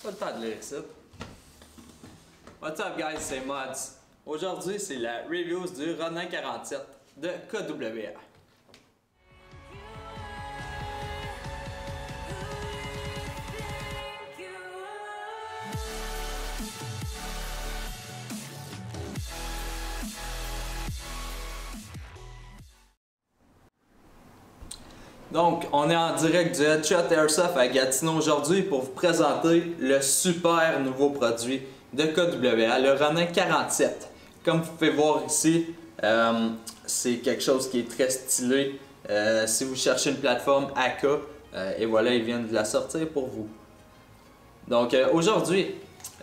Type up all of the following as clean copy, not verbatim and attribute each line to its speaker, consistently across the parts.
Speaker 1: Pas le temps de lire ça. What's up guys, c'est Mods. Aujourd'hui, c'est la review du Ronin 47 de KWA. Donc, on est en direct du Headshot Airsoft à Gatineau aujourd'hui pour vous présenter le super nouveau produit de KWA, le Ronin 47. Comme vous pouvez voir ici, c'est quelque chose qui est très stylé. Si vous cherchez une plateforme AK, et voilà, ils viennent de la sortir pour vous. Donc, aujourd'hui,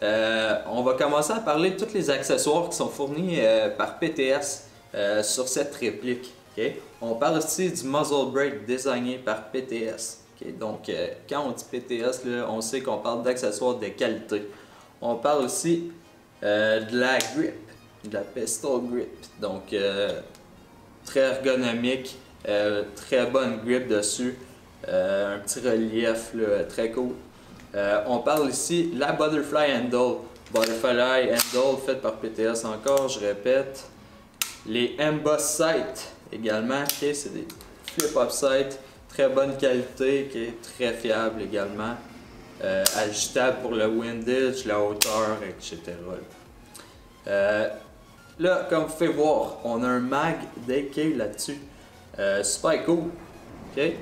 Speaker 1: on va commencer à parler de tous les accessoires qui sont fournis par PTS sur cette réplique. Okay. On parle aussi du muzzle brake designé par PTS. Okay. Donc, quand on dit PTS, là, on sait qu'on parle d'accessoires de qualité. On parle aussi de la grip, de la pistol grip. Donc, très ergonomique, très bonne grip dessus, un petit relief là, très cool. On parle ici de la butterfly handle. Butterfly handle faite par PTS encore, je répète. Les emboss sights également, okay, c'est des flip-up sights, très bonne qualité, okay, très fiable également, ajustable pour le windage, la hauteur, etc. Là, comme vous pouvez voir, on a un mag d'AK là-dessus, super cool. Okay.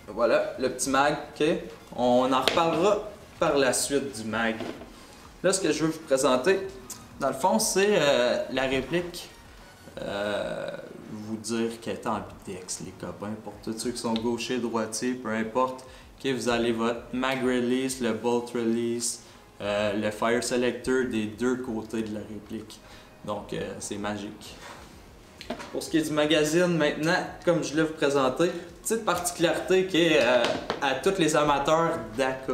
Speaker 1: Voilà, le petit mag, okay. On en reparlera par la suite du mag. Là, ce que je veux vous présenter, dans le fond, c'est la réplique, vous dire qu'elle est ambidex, les copains, pour tous ceux qui sont gauchers, droitiers, peu importe. Okay, vous avez votre mag release, le bolt release, le fire selector des deux côtés de la réplique. Donc, c'est magique. Pour ce qui est du magazine, maintenant, comme je l'ai vous présenté, petite particularité qui est à tous les amateurs d'AK.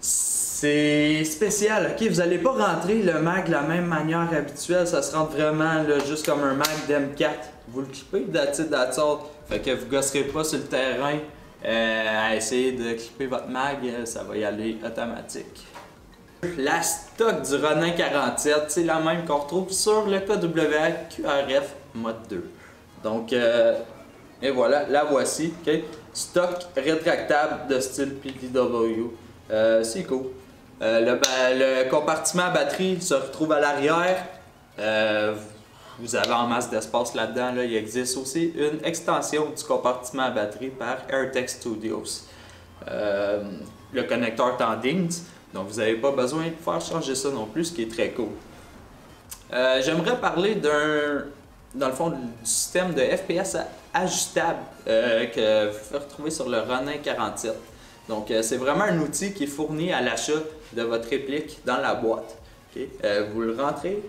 Speaker 1: C'est spécial, ok? Vous n'allez pas rentrer le mag de la même manière habituelle, ça se rentre vraiment là, juste comme un mag d'M4. Vous le clippez, that's it, that's all. Fait que vous gosserez pas sur le terrain à essayer de clipper votre mag, ça va y aller automatique. La stock du Ronin 47, c'est la même qu'on retrouve sur le KWA QRF Mode 2. Donc, et voilà, la voici. Okay? Stock rétractable de style PDW. C'est cool. Le compartiment à batterie se retrouve à l'arrière. Vous avez en masse d'espace là-dedans. Là. Il existe aussi une extension du compartiment à batterie par AirTech Studios. Le connecteur Tandings, donc vous n'avez pas besoin de faire changer ça non plus, ce qui est très cool. J'aimerais parler dans le fond, du système de FPS ajustable que vous pouvez retrouver sur le Ronin 47. Donc, c'est vraiment un outil qui est fourni à l'achat de votre réplique dans la boîte. Okay? Vous le rentrez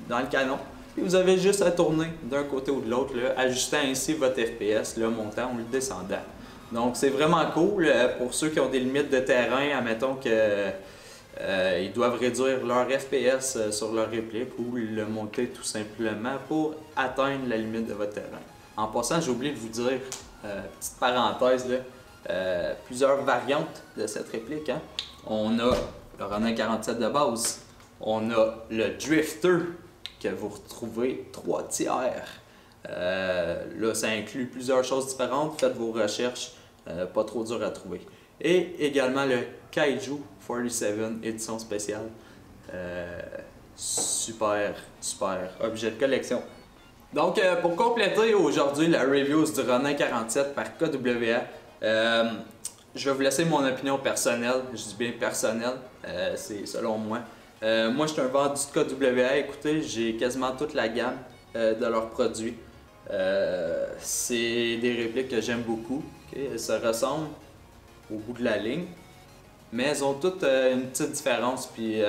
Speaker 1: dans le canon et vous avez juste à tourner d'un côté ou de l'autre, ajustant ainsi votre FPS, le montant ou le descendant. Donc, c'est vraiment cool pour ceux qui ont des limites de terrain, admettons qu'ils doivent réduire leur FPS sur leur réplique ou le monter tout simplement pour atteindre la limite de votre terrain. En passant, j'ai oublié de vous dire, petite parenthèse, là, plusieurs variantes de cette réplique. Hein. On a le Ronin 47 de base, on a le Drifter que vous retrouvez 3 tiers. Là, ça inclut plusieurs choses différentes. Faites vos recherches, pas trop dur à trouver. Et également le Kaiju 47 édition spéciale. Super objet de collection. Donc, pour compléter aujourd'hui la review du Ronin 47 par KWA, je vais vous laisser mon opinion personnelle. Je dis bien personnelle, c'est selon moi. Moi, je suis un vendu de KWA. Écoutez, j'ai quasiment toute la gamme de leurs produits. C'est des répliques que j'aime beaucoup. Okay? Elles se ressemblent au bout de la ligne, mais elles ont toutes une petite différence. Puis,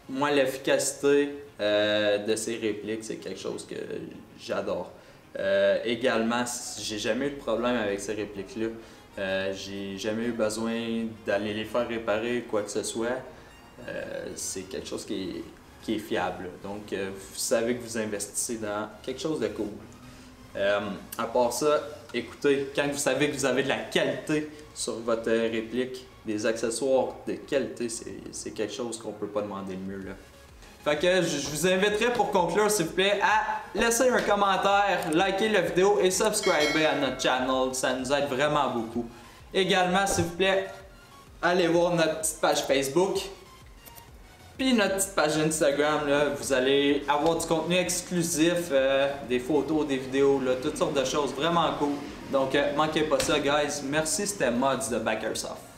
Speaker 1: moi, l'efficacité de ces répliques, c'est quelque chose que j'adore. Également, j'ai jamais eu de problème avec ces répliques-là. J'ai jamais eu besoin d'aller les faire réparer quoi que ce soit. C'est quelque chose qui est fiable. Donc, vous savez que vous investissez dans quelque chose de cool. À part ça, écoutez, quand vous savez que vous avez de la qualité sur votre réplique, des accessoires de qualité, c'est quelque chose qu'on peut pas demander de mieux, là. Fait que je vous inviterai pour conclure, s'il vous plaît, à laisser un commentaire, liker la vidéo et subscriber à notre channel. Ça nous aide vraiment beaucoup. Également, s'il vous plaît, allez voir notre petite page Facebook. Puis notre petite page Instagram, là, vous allez avoir du contenu exclusif, des photos, des vidéos, là, toutes sortes de choses vraiment cool. Donc, manquez pas ça, guys. Merci, c'était Mods de Backersoft.